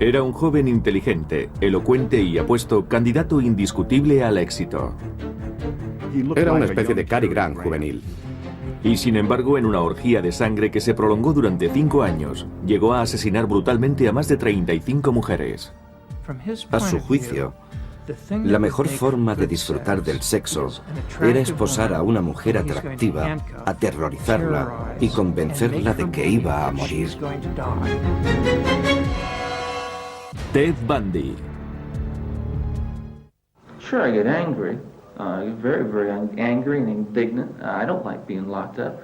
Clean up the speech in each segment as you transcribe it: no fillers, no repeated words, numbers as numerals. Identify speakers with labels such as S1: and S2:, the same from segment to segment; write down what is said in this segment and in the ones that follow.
S1: Era un joven inteligente, elocuente y apuesto candidato indiscutible al éxito.
S2: Era una especie de Cary Grant juvenil.
S1: Y sin embargo, en una orgía de sangre que se prolongó durante 5 años, llegó a asesinar brutalmente a más de 35 mujeres.
S3: A su juicio, la mejor forma de disfrutar del sexo era esposar a una mujer atractiva, aterrorizarla y convencerla de que iba a morir.
S1: Ted Bundy.
S4: Sure, I get angry. Very, very angry and indignant. I don't like being locked up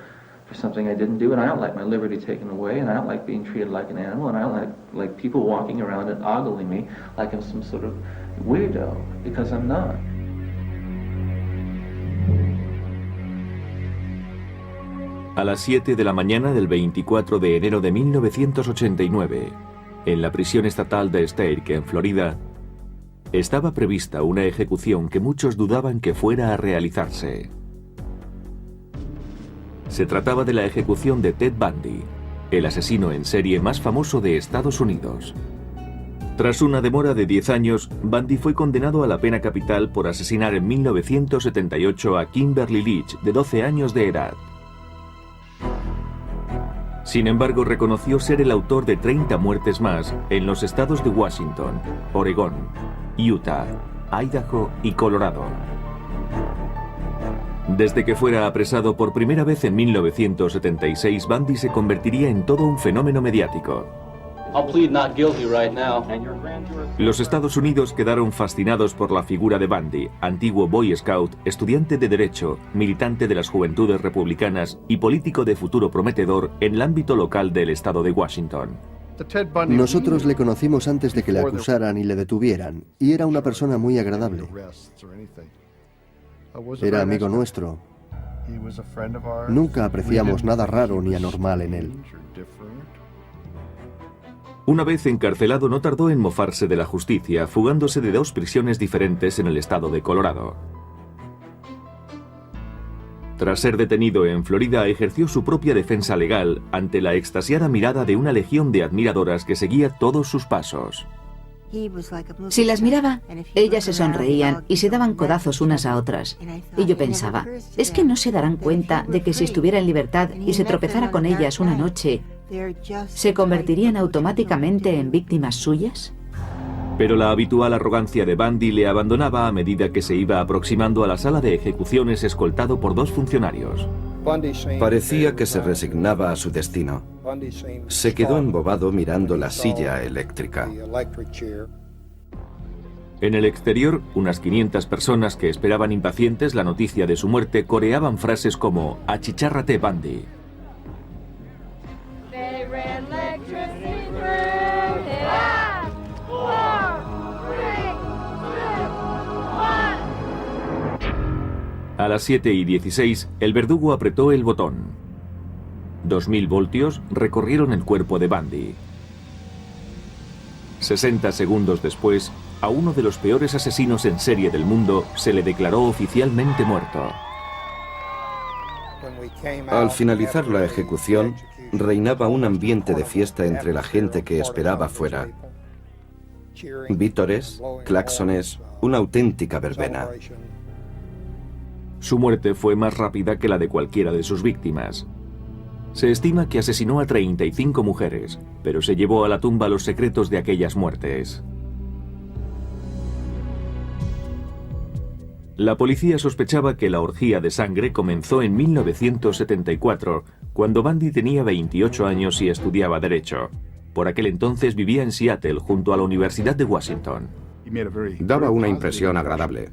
S4: for something I didn't do, and I don't like my liberty taken away, and I don't like being treated like an animal, and I don't like people walking around and ogling me like I'm some sort of weirdo, because I'm not.
S1: A las 7 de la mañana del 24 de enero de 1989, en la prisión estatal de Stake, en Florida, estaba prevista una ejecución que muchos dudaban que fuera a realizarse. Se trataba de la ejecución de Ted Bundy, el asesino en serie más famoso de Estados Unidos. Tras una demora de 10 años, Bundy fue condenado a la pena capital por asesinar en 1978 a Kimberly Leach, de 12 años de edad. Sin embargo, reconoció ser el autor de 30 muertes más en los estados de Washington, Oregón, Utah, Idaho y Colorado. Desde que fuera apresado por primera vez en 1976, Bundy se convertiría en todo un fenómeno mediático. Los Estados Unidos quedaron fascinados por la figura de Bundy, antiguo Boy Scout, estudiante de Derecho, militante de las Juventudes Republicanas y político de futuro prometedor en el ámbito local del estado de Washington.
S5: Nosotros le conocimos antes de que le acusaran y le detuvieran, y era una persona muy agradable. Era amigo nuestro. Nunca apreciamos nada raro ni anormal en él.
S1: Una vez encarcelado, no tardó en mofarse de la justicia, fugándose de 2 prisiones diferentes en el estado de Colorado. Tras ser detenido en Florida, ejerció su propia defensa legal ante la extasiada mirada de una legión de admiradoras que seguía todos sus pasos.
S6: Si las miraba, ellas se sonreían y se daban codazos unas a otras. Y yo pensaba, ¿es que no se darán cuenta de que si estuviera en libertad y se tropezara con ellas una noche, se convertirían automáticamente en víctimas suyas?
S1: Pero la habitual arrogancia de Bundy le abandonaba a medida que se iba aproximando a la sala de ejecuciones escoltado por 2 funcionarios.
S3: Parecía que se resignaba a su destino. Se quedó embobado mirando la silla eléctrica.
S1: En el exterior, unas 500 personas que esperaban impacientes la noticia de su muerte coreaban frases como «Achichárrate, Bundy». A las 7:16, el verdugo apretó el botón. 2000 voltios recorrieron el cuerpo de Bundy. 60 segundos después, a uno de los peores asesinos en serie del mundo se le declaró oficialmente muerto.
S3: Al finalizar la ejecución, reinaba un ambiente de fiesta entre la gente que esperaba fuera. Vítores, claxones, una auténtica verbena.
S1: Su muerte fue más rápida que la de cualquiera de sus víctimas. Se estima que asesinó a 35 mujeres, pero se llevó a la tumba los secretos de aquellas muertes. La policía sospechaba que la orgía de sangre comenzó en 1974, cuando Bundy tenía 28 años y estudiaba Derecho. Por aquel entonces vivía en Seattle, junto a la Universidad de Washington.
S2: Daba una impresión agradable.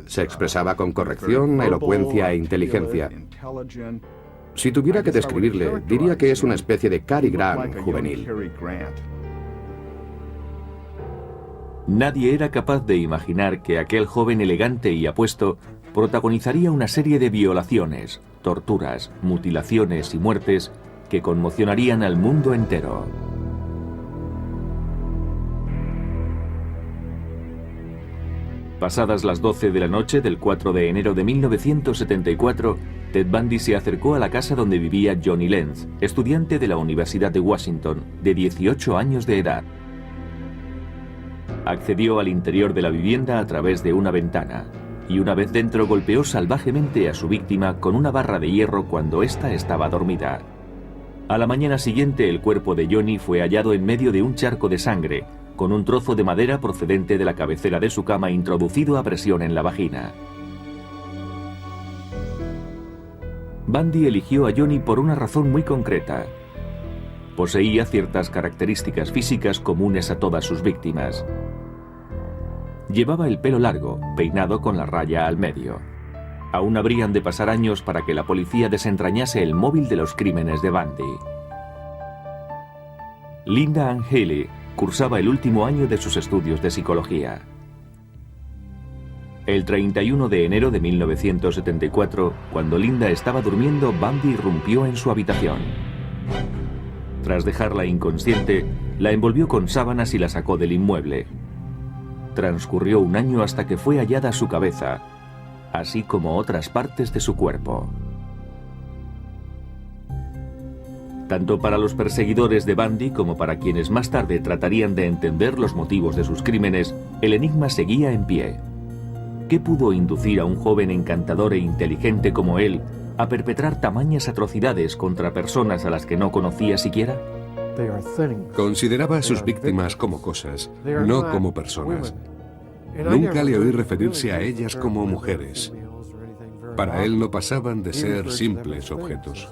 S2: Se expresaba con corrección, elocuencia e inteligencia. Si tuviera que describirle, diría que es una especie de Cary Grant juvenil.
S1: Nadie era capaz de imaginar que aquel joven elegante y apuesto protagonizaría una serie de violaciones, torturas, mutilaciones y muertes que conmocionarían al mundo entero. Pasadas las 12 de la noche del 4 de enero de 1974, Ted Bundy se acercó a la casa donde vivía Johnny Lenz, estudiante de la Universidad de Washington, de 18 años de edad. Accedió al interior de la vivienda a través de una ventana y una vez dentro golpeó salvajemente a su víctima con una barra de hierro cuando ésta estaba dormida. A la mañana siguiente el cuerpo de Johnny fue hallado en medio de un charco de sangre, con un trozo de madera procedente de la cabecera de su cama introducido a presión en la vagina. Bundy eligió a Johnny por una razón muy concreta. Poseía ciertas características físicas comunes a todas sus víctimas. Llevaba el pelo largo, peinado con la raya al medio. Aún habrían de pasar años para que la policía desentrañase el móvil de los crímenes de Bundy. Linda Ann Healy cursaba el último año de sus estudios de psicología. El 31 de enero de 1974, cuando Linda estaba durmiendo, Bundy irrumpió en su habitación. Tras dejarla inconsciente, la envolvió con sábanas y la sacó del inmueble. Transcurrió un año hasta que fue hallada su cabeza, así como otras partes de su cuerpo. Tanto para los perseguidores de Bundy como para quienes más tarde tratarían de entender los motivos de sus crímenes, el enigma seguía en pie. ¿Qué pudo inducir a un joven encantador e inteligente como él a perpetrar tamañas atrocidades contra personas a las que no conocía siquiera?
S7: Consideraba a sus víctimas como cosas, no como personas. Nunca le oí referirse a ellas como mujeres. Para él no pasaban de ser simples objetos.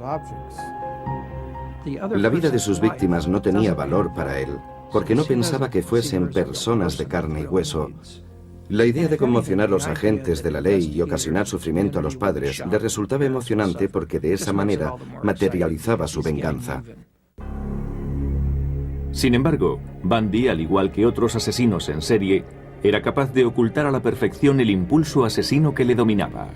S3: La vida de sus víctimas no tenía valor para él, porque no pensaba que fuesen personas de carne y hueso. La idea de conmocionar a los agentes de la ley y ocasionar sufrimiento a los padres le resultaba emocionante porque de esa manera materializaba su venganza.
S1: Sin embargo, Bundy, al igual que otros asesinos en serie, era capaz de ocultar a la perfección el impulso asesino que le dominaba.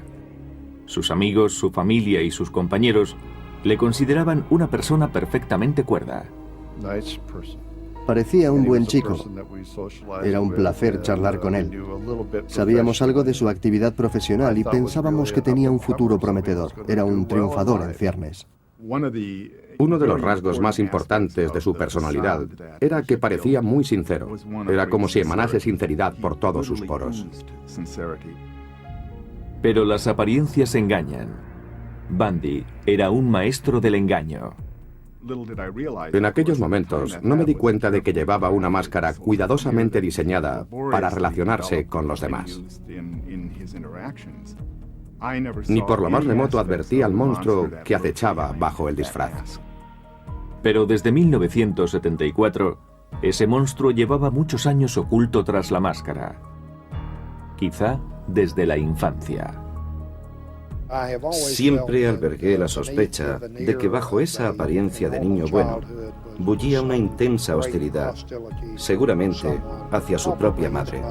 S1: Sus amigos, su familia y sus compañeros le consideraban una persona perfectamente cuerda.
S5: Parecía un buen chico. Era un placer charlar con él. Sabíamos algo de su actividad profesional y pensábamos que tenía un futuro prometedor. Era un triunfador en ciernes.
S2: Uno de los rasgos más importantes de su personalidad era que parecía muy sincero. Era como si emanase sinceridad por todos sus poros.
S1: Pero las apariencias engañan. Bundy era un maestro del engaño.
S2: En aquellos momentos no me di cuenta de que llevaba una máscara cuidadosamente diseñada para relacionarse con los demás. Ni por lo más remoto advertí al monstruo que acechaba bajo el disfraz.
S1: Pero desde 1974, ese monstruo llevaba muchos años oculto tras la máscara. Quizá desde la infancia.
S3: Siempre albergué la sospecha de que bajo esa apariencia de niño bueno bullía una intensa hostilidad, seguramente hacia su propia madre.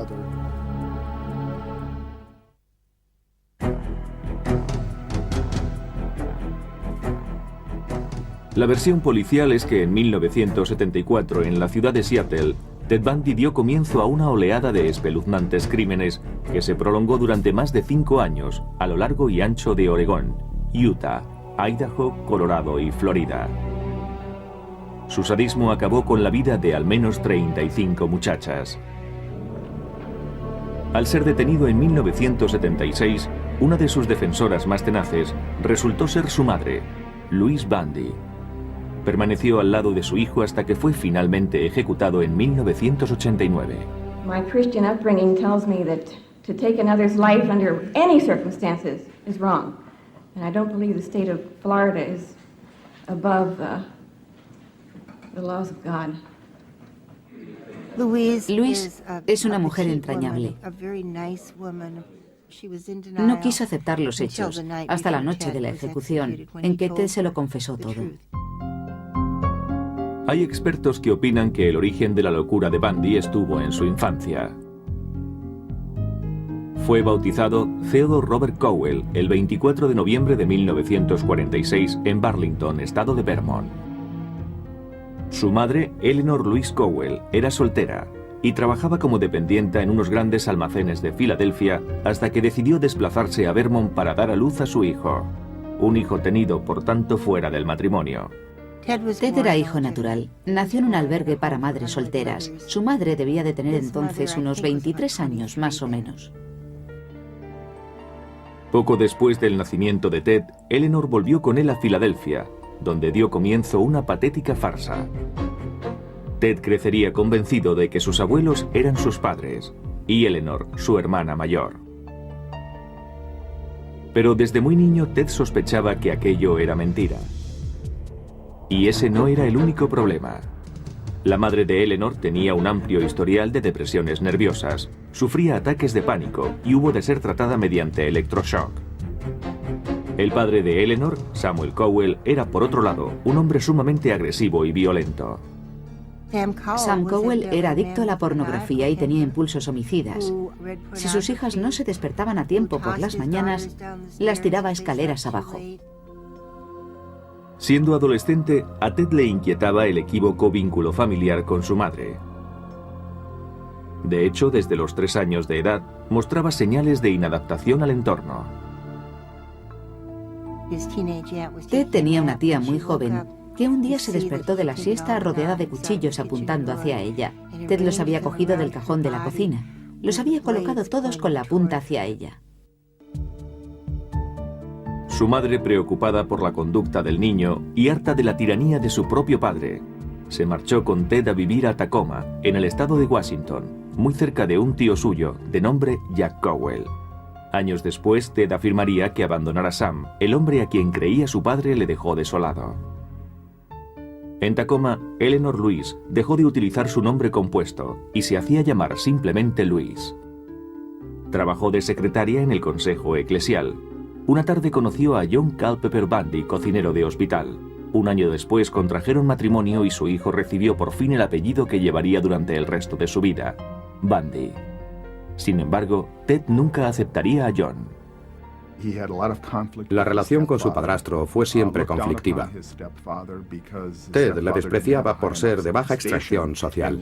S1: La versión policial es que en 1974, en la ciudad de Seattle, Ted Bundy dio comienzo a una oleada de espeluznantes crímenes que se prolongó durante más de 5 años a lo largo y ancho de Oregón, Utah, Idaho, Colorado y Florida. Su sadismo acabó con la vida de al menos 35 muchachas. Al ser detenido en 1976, una de sus defensoras más tenaces resultó ser su madre, Louise Bundy. Permaneció al lado de su hijo hasta que fue finalmente ejecutado en 1989.
S8: My Christian upbringing tells me that to take another's life under any circumstances is wrong. And I don't believe the state of Florida is above the laws of God.
S6: Louise es una mujer entrañable. No quiso aceptar los hechos hasta la noche de la ejecución, en que Ted se lo confesó todo.
S1: Hay expertos que opinan que el origen de la locura de Bundy estuvo en su infancia. Fue bautizado Theodore Robert Cowell el 24 de noviembre de 1946 en Burlington, estado de Vermont. Su madre, Eleanor Louise Cowell, era soltera y trabajaba como dependienta en unos grandes almacenes de Filadelfia hasta que decidió desplazarse a Vermont para dar a luz a su hijo, un hijo tenido, por tanto, fuera del matrimonio.
S6: Ted era hijo natural. Nació en un albergue para madres solteras. Su madre debía de tener entonces unos 23 años, más o menos.
S1: Poco después del nacimiento de Ted, Eleanor volvió con él a Filadelfia, donde dio comienzo una patética farsa. Ted crecería convencido de que sus abuelos eran sus padres, y Eleanor, su hermana mayor. Pero desde muy niño Ted sospechaba que aquello era mentira. Y ese no era el único problema. La madre de Eleanor tenía un amplio historial de depresiones nerviosas, sufría ataques de pánico y hubo de ser tratada mediante electroshock. El padre de Eleanor, Samuel Cowell, era por otro lado un hombre sumamente agresivo y violento.
S6: Sam Cowell era adicto a la pornografía y tenía impulsos homicidas. Si sus hijas no se despertaban a tiempo por las mañanas, las tiraba escaleras abajo.
S1: Siendo adolescente, a Ted le inquietaba el equívoco vínculo familiar con su madre. De hecho, desde los 3 años de edad, mostraba señales de inadaptación al entorno.
S6: Ted tenía una tía muy joven que un día se despertó de la siesta rodeada de cuchillos apuntando hacia ella. Ted los había cogido del cajón de la cocina. Los había colocado todos con la punta hacia ella.
S1: Su madre, preocupada por la conducta del niño y harta de la tiranía de su propio padre, se marchó con Ted a vivir a Tacoma, en el estado de Washington, muy cerca de un tío suyo, de nombre Jack Cowell. Años después, Ted afirmaría que abandonar a Sam, el hombre a quien creía su padre, le dejó desolado. En Tacoma, Eleanor Louise dejó de utilizar su nombre compuesto y se hacía llamar simplemente Louise. Trabajó de secretaria en el consejo eclesial. Una tarde conoció a John Culpeper Bundy, cocinero de hospital. Un año después contrajeron matrimonio y su hijo recibió por fin el apellido que llevaría durante el resto de su vida, Bundy. Sin embargo, Ted nunca aceptaría a John.
S2: La relación con su padrastro fue siempre conflictiva. Ted le despreciaba por ser de baja extracción social.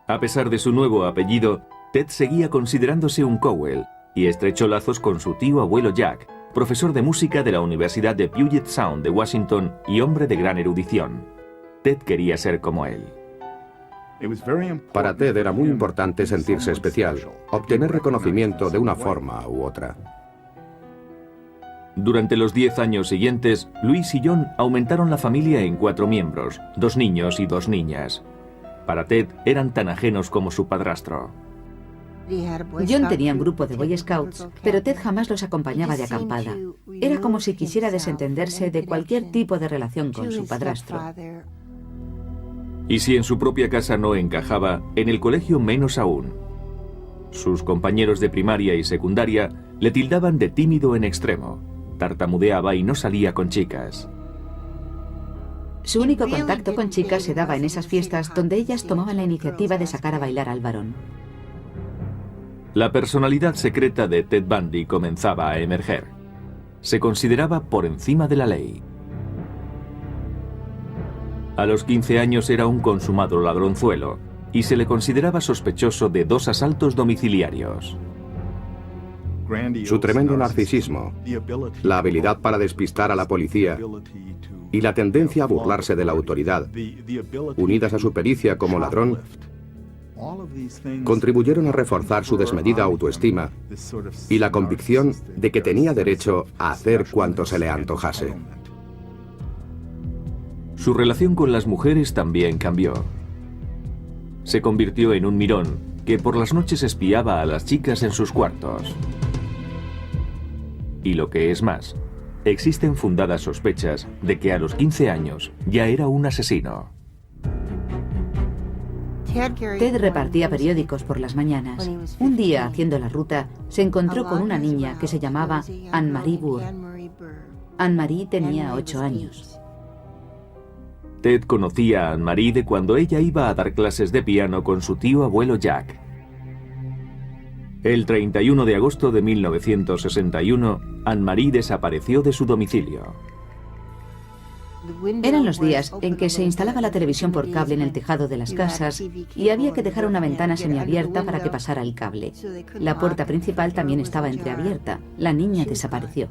S1: A pesar de su nuevo apellido, Ted seguía considerándose un Cowell y estrechó lazos con su tío abuelo Jack, profesor de música de la Universidad de Puget Sound de Washington y hombre de gran erudición. Ted quería ser como él.
S2: Para Ted era muy importante sentirse especial, obtener reconocimiento de una forma u otra.
S1: Durante los 10 años siguientes, Louise y John aumentaron la familia en 4 miembros, 2 niños y 2 niñas. Para Ted eran tan ajenos como su padrastro.
S6: John tenía un grupo de Boy Scouts, pero Ted jamás los acompañaba de acampada. Era como si quisiera desentenderse de cualquier tipo de relación con su padrastro.
S1: Y si en su propia casa no encajaba, en el colegio menos aún. Sus compañeros de primaria y secundaria le tildaban de tímido en extremo. Tartamudeaba y no salía con chicas.
S6: Su único contacto con chicas se daba en esas fiestas donde ellas tomaban la iniciativa de sacar a bailar al varón.
S1: La personalidad secreta de Ted Bundy comenzaba a emerger. Se consideraba por encima de la ley. A los 15 años era un consumado ladronzuelo y se le consideraba sospechoso de 2 asaltos domiciliarios.
S2: Su tremendo narcisismo, la habilidad para despistar a la policía y la tendencia a burlarse de la autoridad, unidas a su pericia como ladrón, contribuyeron a reforzar su desmedida autoestima y la convicción de que tenía derecho a hacer cuanto se le antojase.
S1: Su relación con las mujeres también cambió. Se convirtió en un mirón que por las noches espiaba a las chicas en sus cuartos. Y lo que es más, existen fundadas sospechas de que a los 15 años ya era un asesino.
S6: Ted repartía periódicos por las mañanas. Un día, haciendo la ruta, se encontró con una niña que se llamaba Anne-Marie Burr. Anne-Marie tenía 8 años.
S1: Ted conocía a Anne-Marie de cuando ella iba a dar clases de piano con su tío abuelo Jack. El 31 de agosto de 1961, Anne-Marie desapareció de su domicilio.
S6: Eran los días en que se instalaba la televisión por cable en el tejado de las casas y había que dejar una ventana semiabierta para que pasara el cable. La puerta principal también estaba entreabierta. La niña desapareció.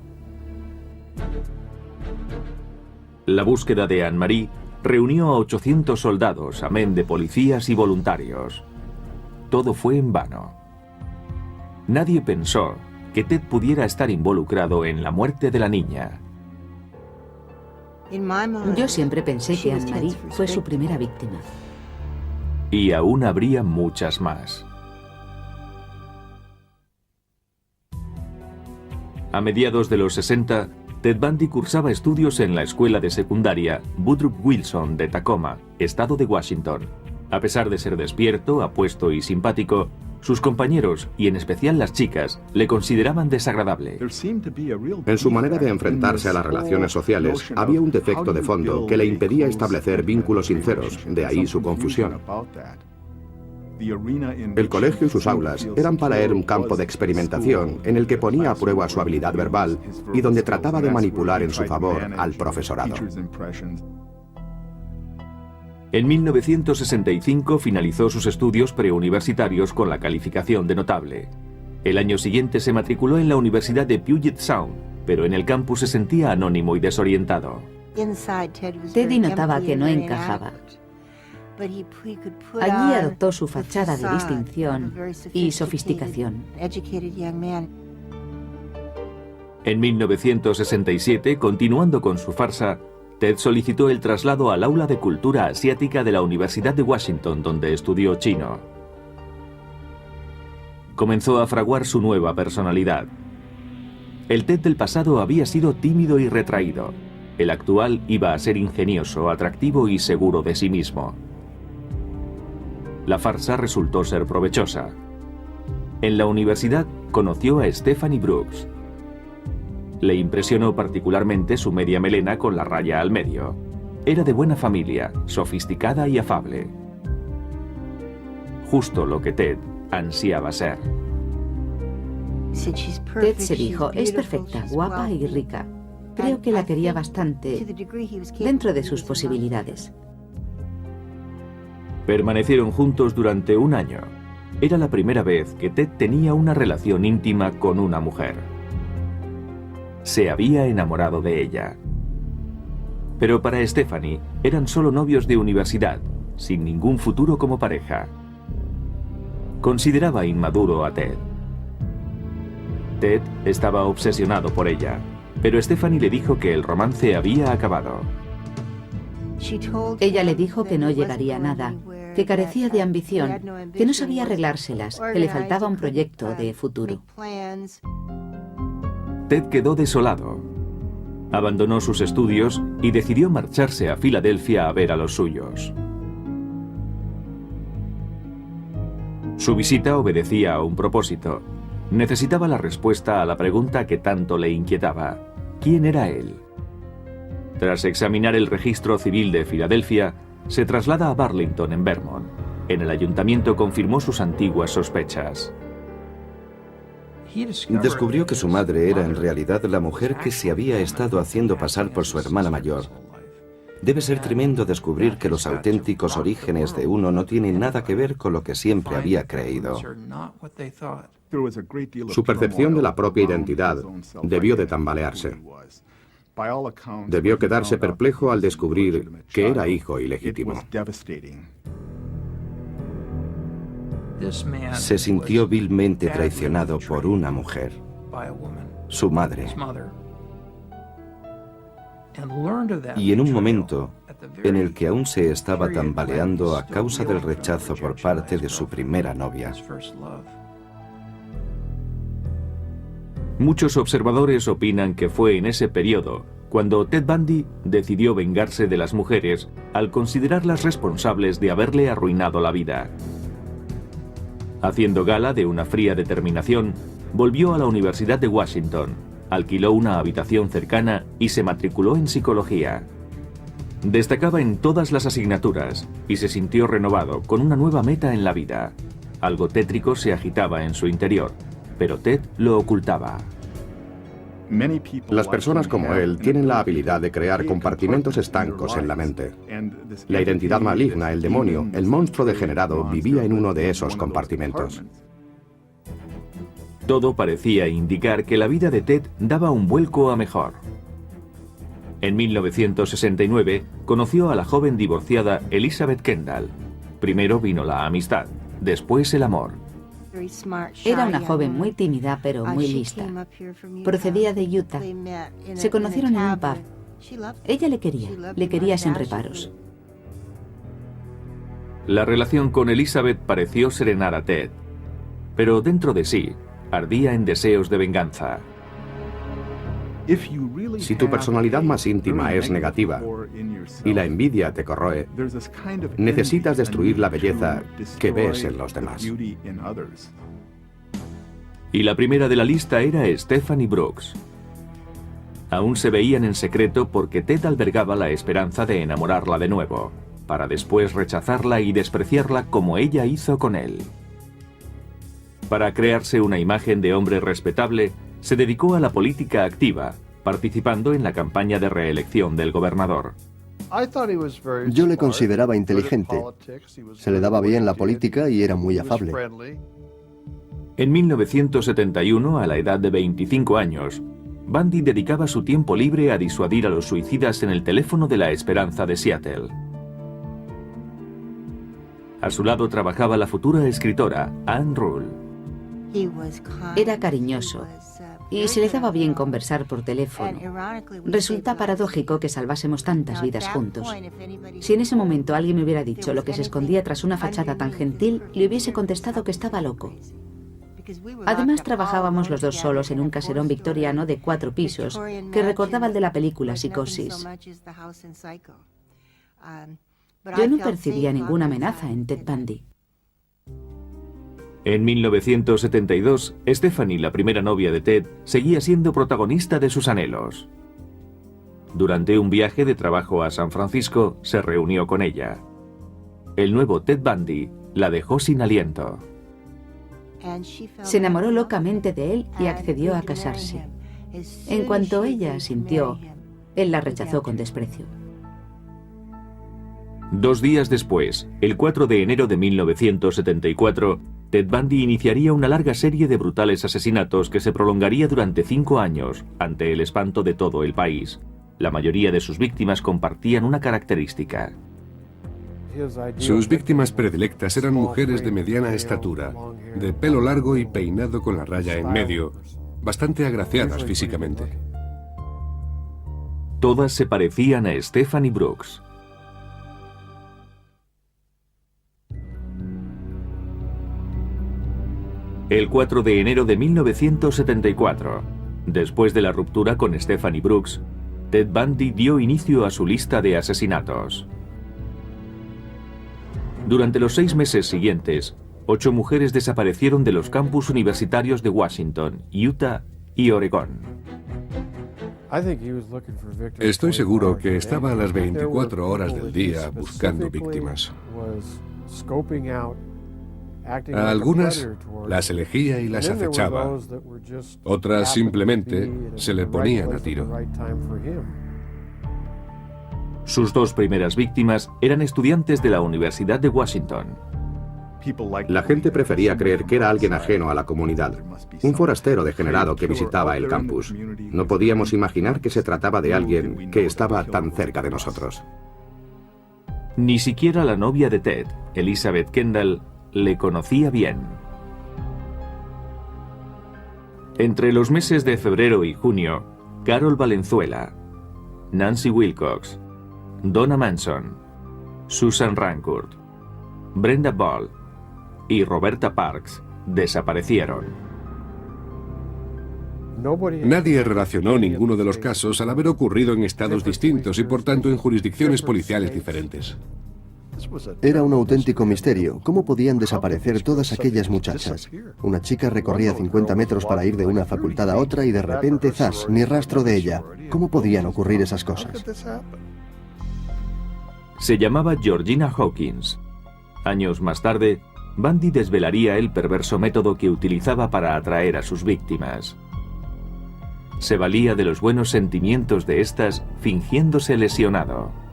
S1: La búsqueda de Anne-Marie reunió a 800 soldados, amén de policías y voluntarios. Todo fue en vano. Nadie pensó que Ted pudiera estar involucrado en la muerte de la niña.
S6: Yo siempre pensé que Anne-Marie fue su primera víctima.
S1: Y aún habría muchas más. A mediados de los 60, Ted Bundy cursaba estudios en la escuela de secundaria Woodrow Wilson de Tacoma, estado de Washington. A pesar de ser despierto, apuesto y simpático, sus compañeros, y en especial las chicas, le consideraban desagradable.
S2: En su manera de enfrentarse a las relaciones sociales, había un defecto de fondo que le impedía establecer vínculos sinceros, de ahí su confusión. El colegio y sus aulas eran para él un campo de experimentación en el que ponía a prueba su habilidad verbal y donde trataba de manipular en su favor al profesorado.
S1: En 1965 finalizó sus estudios preuniversitarios con la calificación de notable. El año siguiente se matriculó en la Universidad de Puget Sound, pero en el campus se sentía anónimo y desorientado.
S6: Teddy notaba que no encajaba. Allí adoptó su fachada de distinción y sofisticación.
S1: En 1967, continuando con su farsa, Ted solicitó el traslado al aula de cultura asiática de la Universidad de Washington, donde estudió chino. Comenzó a fraguar su nueva personalidad. El Ted del pasado había sido tímido y retraído. El actual iba a ser ingenioso, atractivo y seguro de sí mismo. La farsa resultó ser provechosa. En la universidad conoció a Stephanie Brooks. Le impresionó particularmente su media melena con la raya al medio. Era de buena familia, sofisticada y afable. Justo lo que Ted ansiaba ser.
S6: Ted se dijo, es perfecta, guapa y rica. Creo que la quería bastante, dentro de sus posibilidades.
S1: Permanecieron juntos durante un año. Era la primera vez que Ted tenía una relación íntima con una mujer. Se había enamorado de ella. Pero para Stephanie eran solo novios de universidad, sin ningún futuro como pareja. Consideraba inmaduro a Ted. Ted estaba obsesionado por ella, pero Stephanie le dijo que el romance había acabado.
S6: Ella le dijo que no llegaría a nada, que carecía de ambición, que no sabía arreglárselas, que le faltaba un proyecto de futuro.
S1: Ted quedó desolado. Abandonó sus estudios y decidió marcharse a Filadelfia a ver a los suyos. Su visita obedecía a un propósito. Necesitaba la respuesta a la pregunta que tanto le inquietaba. ¿Quién era él? Tras examinar el registro civil de Filadelfia, se traslada a Burlington, en Vermont. En el ayuntamiento confirmó sus antiguas sospechas.
S3: Descubrió que su madre era en realidad la mujer que se había estado haciendo pasar por su hermana mayor. Debe ser tremendo descubrir que los auténticos orígenes de uno no tienen nada que ver con lo que siempre había creído.
S2: Su percepción de la propia identidad debió de tambalearse. Debió quedarse perplejo al descubrir que era hijo ilegítimo.
S3: Se sintió vilmente traicionado por una mujer, su madre. Y en un momento en el que aún se estaba tambaleando a causa del rechazo por parte de su primera novia.
S1: Muchos observadores opinan que fue en ese periodo cuando Ted Bundy decidió vengarse de las mujeres al considerarlas responsables de haberle arruinado la vida. Haciendo gala de una fría determinación, volvió a la Universidad de Washington, alquiló una habitación cercana y se matriculó en psicología. Destacaba en todas las asignaturas y se sintió renovado con una nueva meta en la vida. Algo tétrico se agitaba en su interior, pero Ted lo ocultaba.
S2: Las personas como él tienen la habilidad de crear compartimentos estancos en la mente. La identidad maligna, el demonio, el monstruo degenerado vivía en uno de esos compartimentos.
S1: Todo parecía indicar que la vida de Ted daba un vuelco a mejor. En 1969 conoció a la joven divorciada Elizabeth Kendall. Primero vino la amistad, después el amor.
S6: Era una joven muy tímida pero muy lista. Procedía de Utah. Se conocieron en un pub. Ella le quería sin reparos.
S1: La relación con Elizabeth pareció serenar a Ted, pero dentro de sí ardía en deseos de venganza.
S2: Si tu personalidad más íntima es negativa y la envidia te corroe, necesitas destruir la belleza que ves en los demás.
S1: Y la primera de la lista era Stephanie Brooks. Aún se veían en secreto porque Ted albergaba la esperanza de enamorarla de nuevo, para después rechazarla y despreciarla como ella hizo con él. Para crearse una imagen de hombre respetable, se dedicó a la política activa, participando en la campaña de reelección del gobernador.
S5: Yo le consideraba inteligente. Se le daba bien la política y era muy afable.
S1: En 1971, a la edad de 25 años, Bundy dedicaba su tiempo libre a disuadir a los suicidas en el teléfono de la Esperanza de Seattle. A su lado trabajaba la futura escritora Anne Rule.
S6: Era cariñoso y se le daba bien conversar por teléfono. Resulta paradójico que salvásemos tantas vidas juntos. Si en ese momento alguien me hubiera dicho lo que se escondía tras una fachada tan gentil, le hubiese contestado que estaba loco. Además, trabajábamos los dos solos en un caserón victoriano de 4 pisos que recordaba el de la película Psicosis. Yo no percibía ninguna amenaza en Ted Bundy.
S1: En 1972, Stephanie, la primera novia de Ted, seguía siendo protagonista de sus anhelos. Durante un viaje de trabajo a San Francisco, se reunió con ella. El nuevo Ted Bundy la dejó sin aliento.
S6: Se enamoró locamente de él y accedió a casarse. En cuanto ella asintió, él la rechazó con desprecio.
S1: 2 días después, el 4 de enero de 1974, Ted Bundy iniciaría una larga serie de brutales asesinatos que se prolongaría durante 5 años, ante el espanto de todo el país. La mayoría de sus víctimas compartían una característica.
S7: Sus víctimas predilectas eran mujeres de mediana estatura, de pelo largo y peinado con la raya en medio, bastante agraciadas físicamente.
S1: Todas se parecían a Stephanie Brooks. El 4 de enero de 1974, después de la ruptura con Stephanie Brooks, Ted Bundy dio inicio a su lista de asesinatos. Durante los 6 meses siguientes, 8 mujeres desaparecieron de los campus universitarios de Washington, Utah y Oregón.
S7: Estoy seguro que estaba a las 24 horas del día buscando víctimas. A algunas las elegía y las acechaba. Otras simplemente se le ponían a tiro.
S1: Sus 2 primeras víctimas eran estudiantes de la Universidad de Washington.
S2: La gente prefería creer que era alguien ajeno a la comunidad, un forastero degenerado que visitaba el campus. No podíamos imaginar que se trataba de alguien que estaba tan cerca de nosotros.
S1: Ni siquiera la novia de Ted, Elizabeth Kendall, le conocía bien. Entre los meses de febrero y junio, Carol Valenzuela, Nancy Wilcox, Donna Manson, Susan Rancourt, Brenda Ball y Roberta Parks desaparecieron.
S7: Nadie relacionó ninguno de los casos al haber ocurrido en estados distintos y por tanto en jurisdicciones policiales diferentes.
S5: Era un auténtico misterio. ¿Cómo podían desaparecer todas aquellas muchachas? Una chica recorría 50 metros para ir de una facultad a otra y de repente, ¡zas!, ni rastro de ella. ¿Cómo podían ocurrir esas cosas?
S1: Se llamaba Georgina Hawkins. Años más tarde, Bundy desvelaría el perverso método que utilizaba para atraer a sus víctimas. Se valía de los buenos sentimientos de estas fingiéndose lesionado.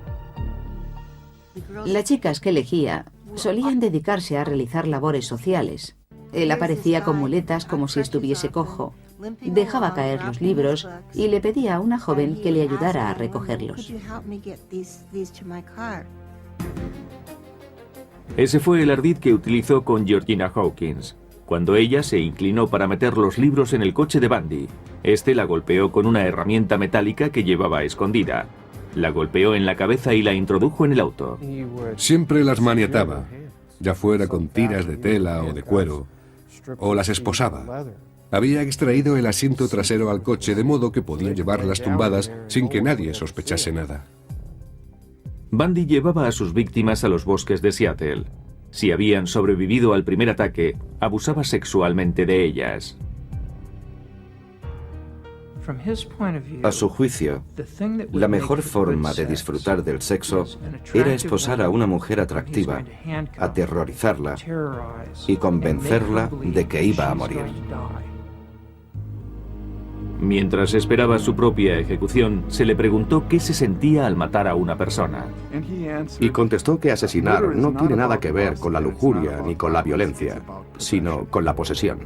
S6: Las chicas que elegía solían dedicarse a realizar labores sociales. Él aparecía con muletas como si estuviese cojo. Dejaba caer los libros y le pedía a una joven que le ayudara a recogerlos.
S1: Ese fue el ardid que utilizó con Georgina Hawkins. Cuando ella se inclinó para meter los libros en el coche de Bundy, este la golpeó con una herramienta metálica que llevaba escondida. La golpeó en la cabeza y la introdujo en el auto.
S7: Siempre las maniataba, ya fuera con tiras de tela o de cuero, o las esposaba. Había extraído el asiento trasero al coche de modo que podía llevarlas tumbadas sin que nadie sospechase nada.
S1: Bundy llevaba a sus víctimas a los bosques de Seattle. Si habían sobrevivido al primer ataque, abusaba sexualmente de ellas.
S3: A su juicio, la mejor forma de disfrutar del sexo era esposar a una mujer atractiva, aterrorizarla y convencerla de que iba a morir.
S1: Mientras esperaba su propia ejecución, se le preguntó qué se sentía al matar a una persona.
S2: Y contestó que asesinar no tiene nada que ver con la lujuria ni con la violencia, sino con la posesión.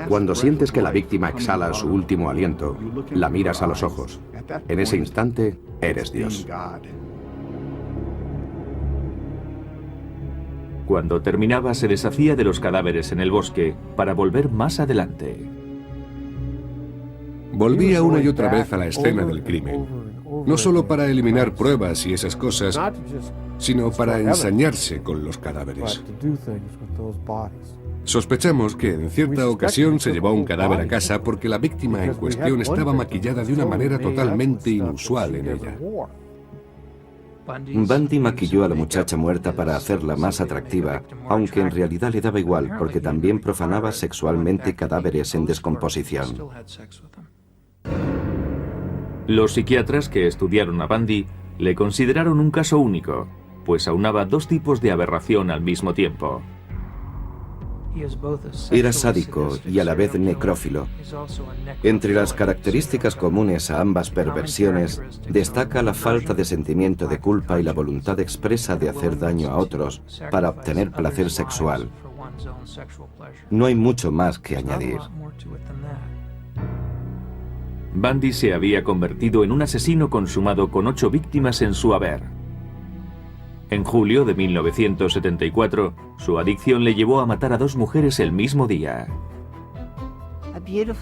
S2: Cuando sientes que la víctima exhala su último aliento, la miras a los ojos. En ese instante, eres Dios.
S1: Cuando terminaba, se deshacía de los cadáveres en el bosque para volver más adelante.
S7: Volvía una y otra vez a la escena del crimen, no solo para eliminar pruebas y esas cosas, sino para ensañarse con los cadáveres. Sospechamos que en cierta ocasión se llevó un cadáver a casa porque la víctima en cuestión estaba maquillada de una manera totalmente inusual en ella.
S3: Bundy maquilló a la muchacha muerta para hacerla más atractiva, aunque en realidad le daba igual porque también profanaba sexualmente cadáveres en descomposición.
S1: Los psiquiatras que estudiaron a Bundy le consideraron un caso único, pues aunaba dos tipos de aberración al mismo tiempo.
S3: Era sádico y a la vez necrófilo. Entre las características comunes a ambas perversiones destaca la falta de sentimiento de culpa y la voluntad expresa de hacer daño a otros para obtener placer sexual. No hay mucho más que añadir.
S1: Bundy se había convertido en un asesino consumado con 8 víctimas en su haber. En julio de 1974, su adicción le llevó a matar a 2 mujeres el mismo día.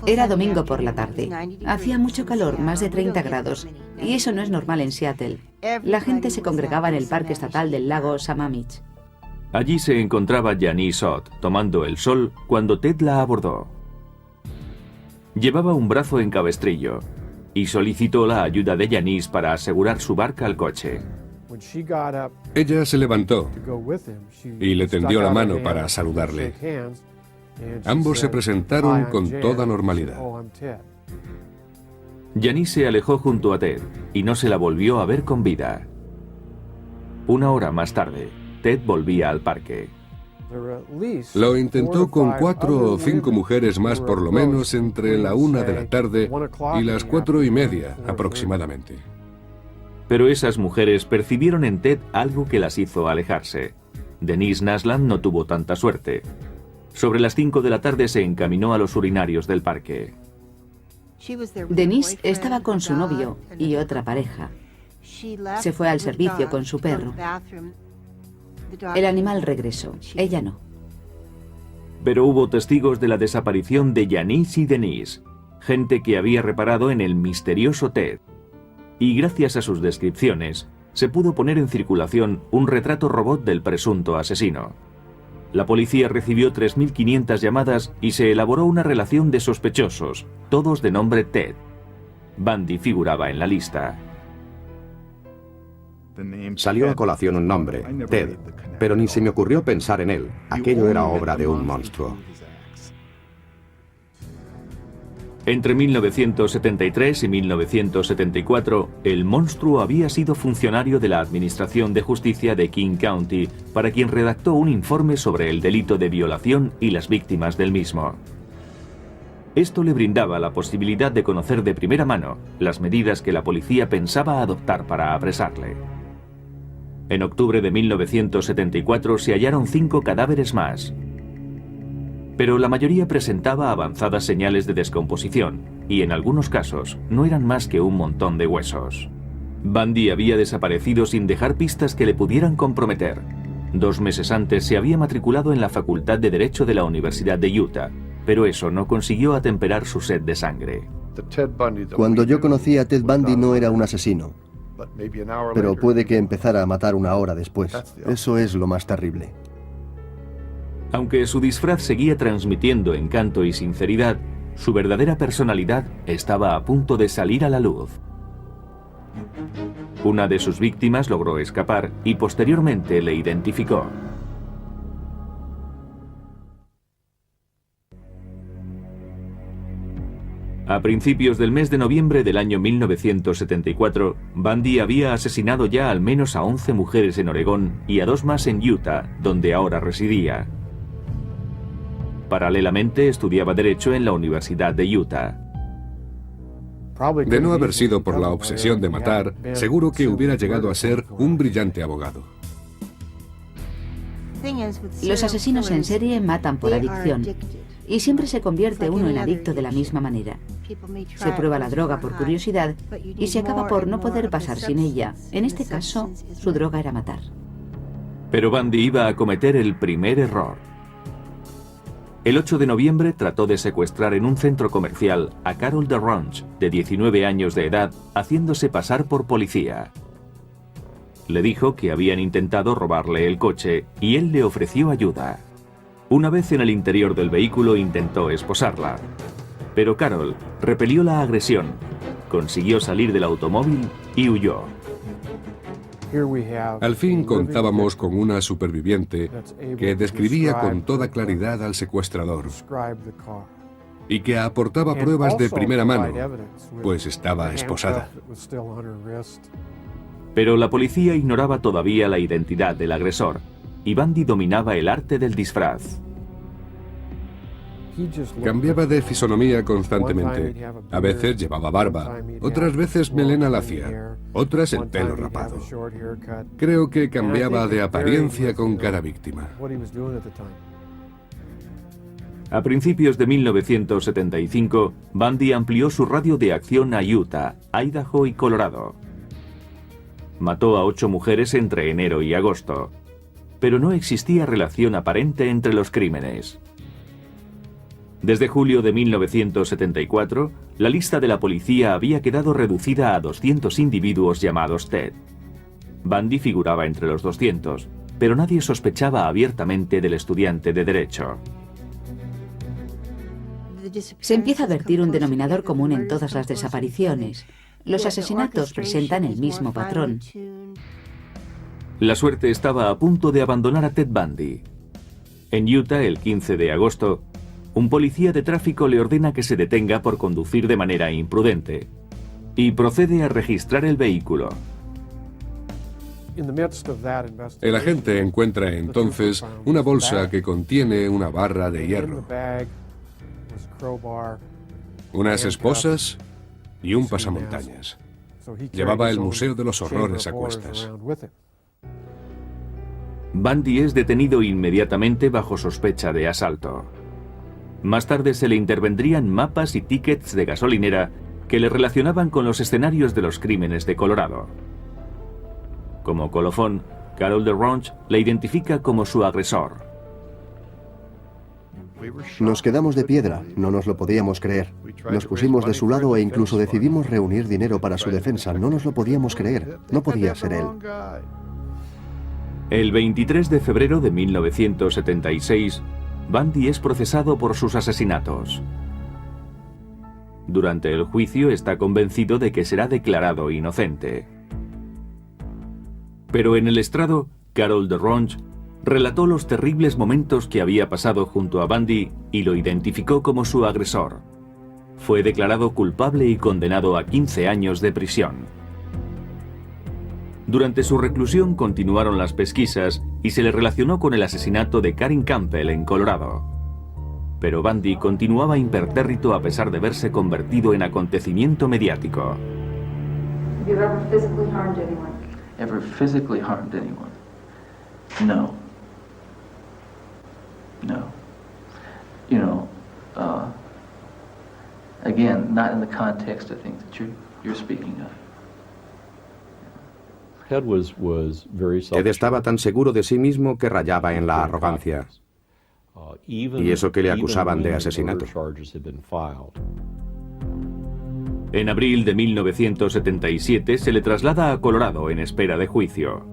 S6: Era domingo por la tarde. Hacía mucho calor, más de 30 grados, y eso no es normal en Seattle. La gente se congregaba en el parque estatal del lago Sammamish.
S1: Allí se encontraba Janice Ott tomando el sol cuando Ted la abordó. Llevaba un brazo en cabestrillo y solicitó la ayuda de Janice para asegurar su barca al coche.
S7: Ella se levantó y le tendió la mano para saludarle. Ambos se presentaron con toda normalidad.
S1: Janice se alejó junto a Ted y no se la volvió a ver con vida. Una hora más tarde, Ted volvía al parque.
S7: Lo intentó con 4 o 5 mujeres más por lo menos entre la 1 de la tarde y las 4:30 aproximadamente.
S1: Pero esas mujeres percibieron en Ted algo que las hizo alejarse. Denise Nasland no tuvo tanta suerte. Sobre las 5 de la tarde se encaminó a los urinarios del parque.
S6: Denise estaba con su novio y otra pareja. Se fue al servicio con su perro. El animal regresó, ella no.
S1: Pero hubo testigos de la desaparición de Janice y Denise, gente que había reparado en el misterioso Ted. Y gracias a sus descripciones, se pudo poner en circulación un retrato robot del presunto asesino. La policía recibió 3.500 llamadas y se elaboró una relación de sospechosos, todos de nombre Ted. Bundy figuraba en la lista.
S2: Salió a colación un nombre, Ted, pero ni se me ocurrió pensar en él. Aquello era obra de un monstruo.
S1: Entre 1973 y 1974, el monstruo había sido funcionario de la Administración de Justicia de King County, para quien redactó un informe sobre el delito de violación y las víctimas del mismo. Esto le brindaba la posibilidad de conocer de primera mano las medidas que la policía pensaba adoptar para apresarle. En octubre de 1974 se hallaron 5 cadáveres más. pero la mayoría presentaba avanzadas señales de descomposición y en algunos casos no eran más que un montón de huesos. Bundy había desaparecido sin dejar pistas que le pudieran comprometer. 2 meses antes se había matriculado en la Facultad de Derecho de la Universidad de Utah, pero eso no consiguió atemperar su sed de sangre.
S5: Cuando yo conocí a Ted Bundy no era un asesino, pero puede que empezara a matar una hora después. Eso es lo más terrible.
S1: Aunque su disfraz seguía transmitiendo encanto y sinceridad, su verdadera personalidad estaba a punto de salir a la luz. Una de sus víctimas logró escapar y posteriormente le identificó. A principios del mes de noviembre del año 1974, Bundy había asesinado ya al menos a 11 mujeres en Oregón y a 2 más en Utah, donde ahora residía. Paralelamente estudiaba Derecho en la Universidad de Utah.
S7: De no haber sido por la obsesión de matar, seguro que hubiera llegado a ser un brillante abogado.
S6: Los asesinos en serie matan por adicción. Y siempre se convierte uno en adicto de la misma manera. Se prueba la droga por curiosidad y se acaba por no poder pasar sin ella. En este caso, su droga era matar.
S1: Pero Bundy iba a cometer el primer error. El 8 de noviembre trató de secuestrar en un centro comercial a Carol DeRonch, de 19 años de edad, haciéndose pasar por policía. Le dijo que habían intentado robarle el coche y él le ofreció ayuda. Una vez en el interior del vehículo intentó esposarla, pero Carol repelió la agresión, consiguió salir del automóvil y huyó.
S7: Al fin contábamos con una superviviente que describía con toda claridad al secuestrador y que aportaba pruebas de primera mano, pues estaba esposada.
S1: Pero la policía ignoraba todavía la identidad del agresor, y Bundy dominaba el arte del disfraz.
S7: Cambiaba de fisonomía constantemente. A veces llevaba barba, otras veces melena lacia, otras el pelo rapado. Creo que cambiaba de apariencia con cada víctima.
S1: A principios de 1975, Bundy amplió su radio de acción a Utah, Idaho y Colorado. Mató a 8 mujeres entre enero y agosto, pero no existía relación aparente entre los crímenes. Desde julio de 1974, la lista de la policía había quedado reducida a 200 individuos llamados Ted. Bundy figuraba entre los 200, pero nadie sospechaba abiertamente del estudiante de Derecho.
S6: Se empieza a vertir un denominador común en todas las desapariciones. Los asesinatos presentan el mismo patrón.
S1: La suerte estaba a punto de abandonar a Ted Bundy. En Utah, el 15 de agosto, un policía de tráfico le ordena que se detenga por conducir de manera imprudente y procede a registrar el vehículo.
S7: El agente encuentra entonces una bolsa que contiene una barra de hierro, unas esposas y un pasamontañas. Llevaba el Museo de los Horrores a cuestas.
S1: Bundy es detenido inmediatamente bajo sospecha de asalto. Más tarde se le intervendrían mapas y tickets de gasolinera que le relacionaban con los escenarios de los crímenes de Colorado. Como colofón, Carol DeRonch le identifica como su agresor.
S5: Nos quedamos de piedra, no nos lo podíamos creer. Nos pusimos de su lado e incluso decidimos reunir dinero para su defensa. No nos lo podíamos creer, no podía ser él.
S1: El 23 de febrero de 1976, Bundy es procesado por sus asesinatos. Durante el juicio está convencido de que será declarado inocente. Pero en el estrado, Carol DeRonch relató los terribles momentos que había pasado junto a Bundy y lo identificó como su agresor. Fue declarado culpable y condenado a 15 años de prisión. Durante su reclusión continuaron las pesquisas y se le relacionó con el asesinato de Karen Campbell en Colorado. Pero Bundy continuaba impertérrito a pesar de verse convertido en acontecimiento mediático.
S8: Have you ever physically harmed anyone?
S4: Ever physically harmed anyone? No. No. Again, not in the context, I think, that you're speaking of.
S2: Ted estaba tan seguro de sí mismo que rayaba en la arrogancia. Y eso que le acusaban de asesinato.
S1: En abril de 1977 se le traslada a Colorado en espera de juicio.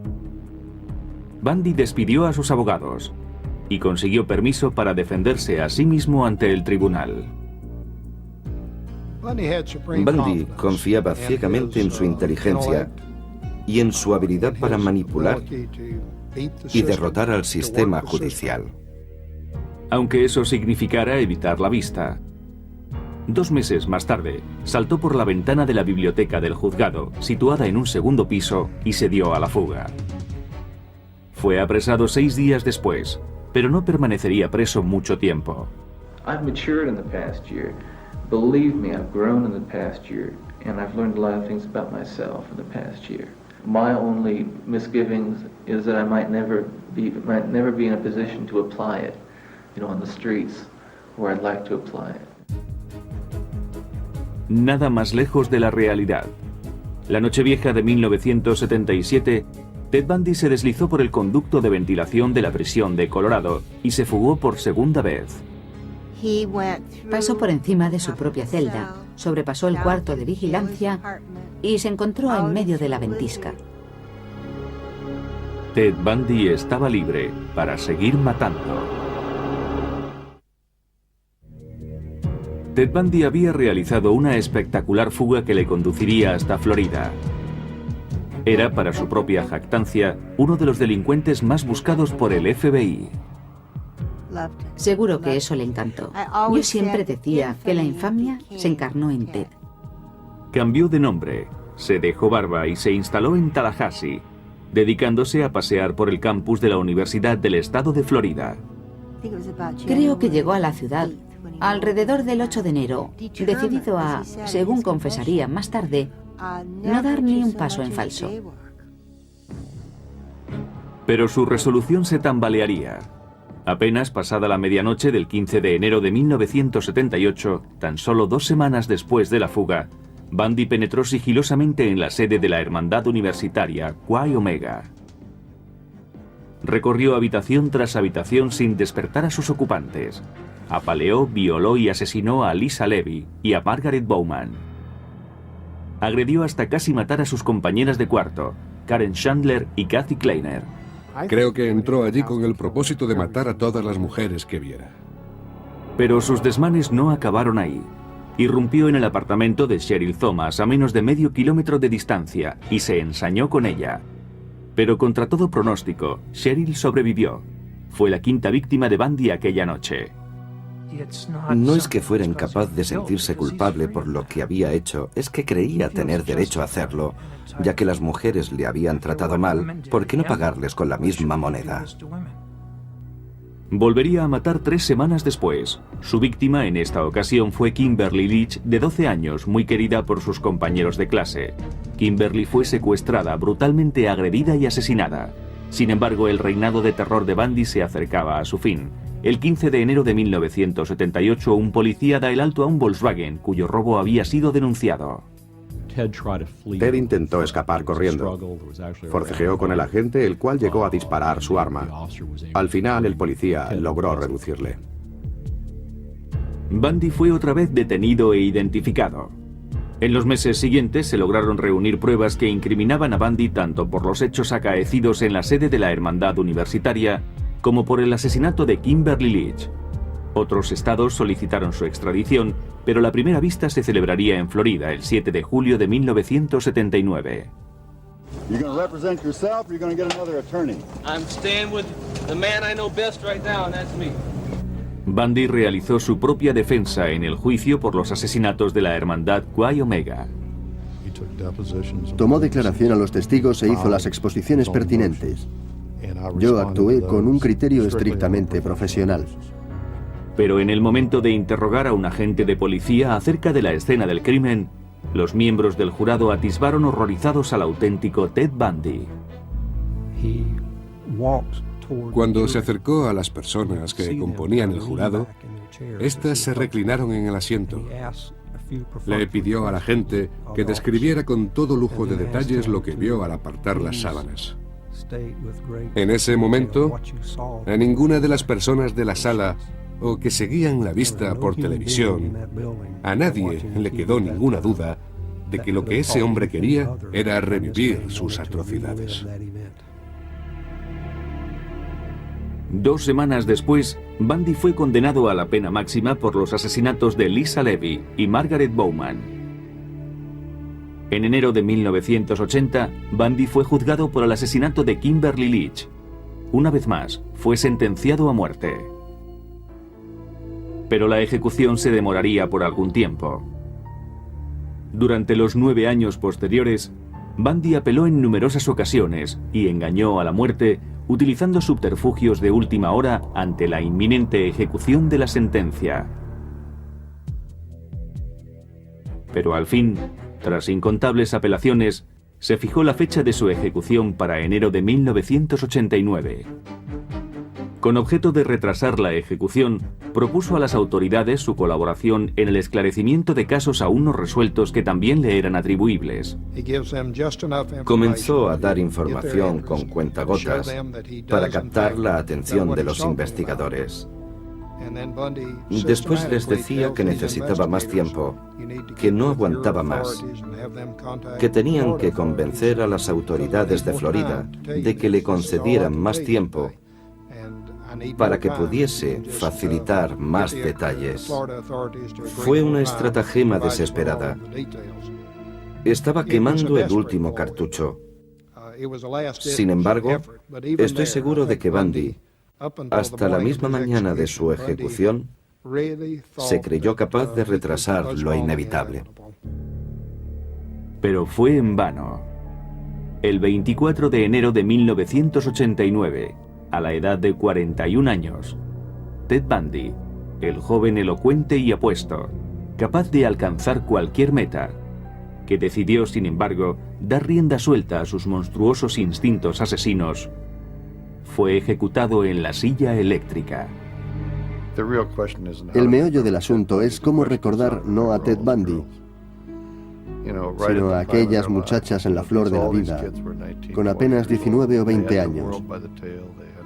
S1: Bundy despidió a sus abogados y consiguió permiso para defenderse a sí mismo ante el tribunal.
S3: Bundy confiaba ciegamente en su inteligencia y en su habilidad para manipular y derrotar al sistema judicial.
S1: Aunque eso significara evitar la vista. 2 meses más tarde, saltó por la ventana de la biblioteca del juzgado, situada en un segundo piso, y se dio a la fuga. Fue apresado 6 días después, pero no permanecería preso mucho tiempo.
S4: I've matured in the past year. Believe me, I've grown in the past year, and I've learned a lot of things about myself in the past year. My only misgivings is that I might never be in a position to apply it, on the streets where I'd like to apply it.
S1: Nada más lejos de la realidad. La Nochevieja de 1977, Ted Bundy se deslizó por el conducto de ventilación de la prisión de Colorado y se fugó por segunda vez.
S6: Pasó por encima de su propia celda, sobrepasó el cuarto de vigilancia y se encontró en medio de la ventisca.
S1: Ted Bundy estaba libre para seguir matando. Ted Bundy había realizado una espectacular fuga que le conduciría hasta Florida. Era, para su propia jactancia, uno de los delincuentes más buscados por el FBI.
S6: Seguro que eso le encantó. Yo siempre decía que la infamia se encarnó en Ted.
S1: Cambió de nombre, se dejó barba y se instaló en Tallahassee, dedicándose a pasear por el campus de la Universidad del Estado de Florida.
S6: Creo que llegó a la ciudad alrededor del 8 de enero, decidido a, según confesaría más tarde, no dar ni un paso en falso.
S1: Pero su resolución se tambalearía. Apenas pasada la medianoche del 15 de enero de 1978, tan solo 2 semanas después de la fuga, Bundy penetró sigilosamente en la sede de la Hermandad Universitaria Chi Omega. Recorrió habitación tras habitación sin despertar a sus ocupantes. Apaleó, violó y asesinó a Lisa Levy y a Margaret Bowman. Agredió hasta casi matar a sus compañeras de cuarto, Karen Chandler y Kathy Kleiner.
S7: Creo que entró allí con el propósito de matar a todas las mujeres que viera.
S1: Pero sus desmanes no acabaron ahí. Irrumpió en el apartamento de Cheryl Thomas a menos de medio kilómetro de distancia y se ensañó con ella. Pero contra todo pronóstico, Cheryl sobrevivió. Fue la 5ª víctima de Bundy aquella noche.
S3: No es que fuera incapaz de sentirse culpable por lo que había hecho, es que creía tener derecho a hacerlo, ya que las mujeres le habían tratado mal, ¿por qué no pagarles con la misma moneda?
S1: Volvería a matar 3 semanas después. Su víctima en esta ocasión fue Kimberly Leach, de 12 años, muy querida por sus compañeros de clase. Kimberly fue secuestrada, brutalmente agredida y asesinada. Sin embargo, el reinado de terror de Bundy se acercaba a su fin. El 15 de enero de 1978, un policía da el alto a un Volkswagen, cuyo robo había sido denunciado.
S2: Ted intentó escapar corriendo. Forcejeó con el agente, el cual llegó a disparar su arma. Al final, el policía logró reducirle.
S1: Bundy fue otra vez detenido e identificado. En los meses siguientes se lograron reunir pruebas que incriminaban a Bundy tanto por los hechos acaecidos en la sede de la Hermandad Universitaria como por el asesinato de Kimberly Leach. Otros estados solicitaron su extradición, pero la primera vista se celebraría en Florida el 7 de julio de 1979. Bundy realizó su propia defensa en el juicio por los asesinatos de la Hermandad Chi Omega.
S5: Tomó declaración a los testigos e hizo las exposiciones pertinentes. Yo actué con un criterio estrictamente profesional.
S1: Pero en el momento de interrogar a un agente de policía acerca de la escena del crimen, los miembros del jurado atisbaron horrorizados al auténtico Ted Bundy.
S7: Cuando se acercó a las personas que componían el jurado, estas se reclinaron en el asiento Le pidió a la gente que describiera con todo lujo de detalles lo que vio al apartar las sábanas. En ese momento, a ninguna de las personas de la sala o que seguían la vista por televisión, a nadie le quedó ninguna duda de que lo que ese hombre quería era revivir sus atrocidades.
S1: 2 semanas después, Bundy fue condenado a la pena máxima por los asesinatos de Lisa Levy y Margaret Bowman. En enero de 1980, Bundy fue juzgado por el asesinato de Kimberly Leach. Una vez más, fue sentenciado a muerte. Pero la ejecución se demoraría por algún tiempo. Durante los 9 años posteriores, Bundy apeló en numerosas ocasiones y engañó a la muerte utilizando subterfugios de última hora ante la inminente ejecución de la sentencia. Pero al fin, tras incontables apelaciones, se fijó la fecha de su ejecución para enero de 1989. Con objeto de retrasar la ejecución, propuso a las autoridades su colaboración en el esclarecimiento de casos aún no resueltos que también le eran atribuibles.
S3: Comenzó a dar información con cuentagotas para captar la atención de los investigadores. Después les decía que necesitaba más tiempo, que no aguantaba más, que tenían que convencer a las autoridades de Florida de que le concedieran más tiempo para que pudiese facilitar más detalles. Fue una estratagema desesperada. Estaba quemando el último cartucho. Sin embargo, estoy seguro de que Bundy, hasta la misma mañana de su ejecución, se creyó capaz de retrasar lo inevitable.
S1: Pero fue en vano. El 24 de enero de 1989, a la edad de 41 años, Ted Bundy, el joven elocuente y apuesto, capaz de alcanzar cualquier meta, que decidió, sin embargo, dar rienda suelta a sus monstruosos instintos asesinos, fue ejecutado en la silla eléctrica.
S5: El meollo del asunto es cómo recordar no a Ted Bundy, sino a aquellas muchachas en la flor de la vida, con apenas 19 o 20 años.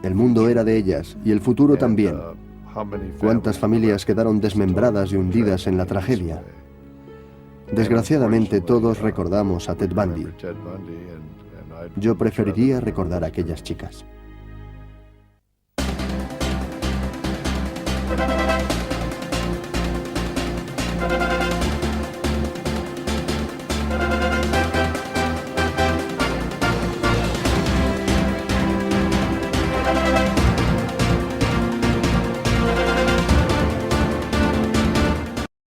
S5: El mundo era de ellas, y el futuro también. ¿Cuántas familias quedaron desmembradas y hundidas en la tragedia? Desgraciadamente todos recordamos a Ted Bundy. Yo preferiría recordar a aquellas chicas.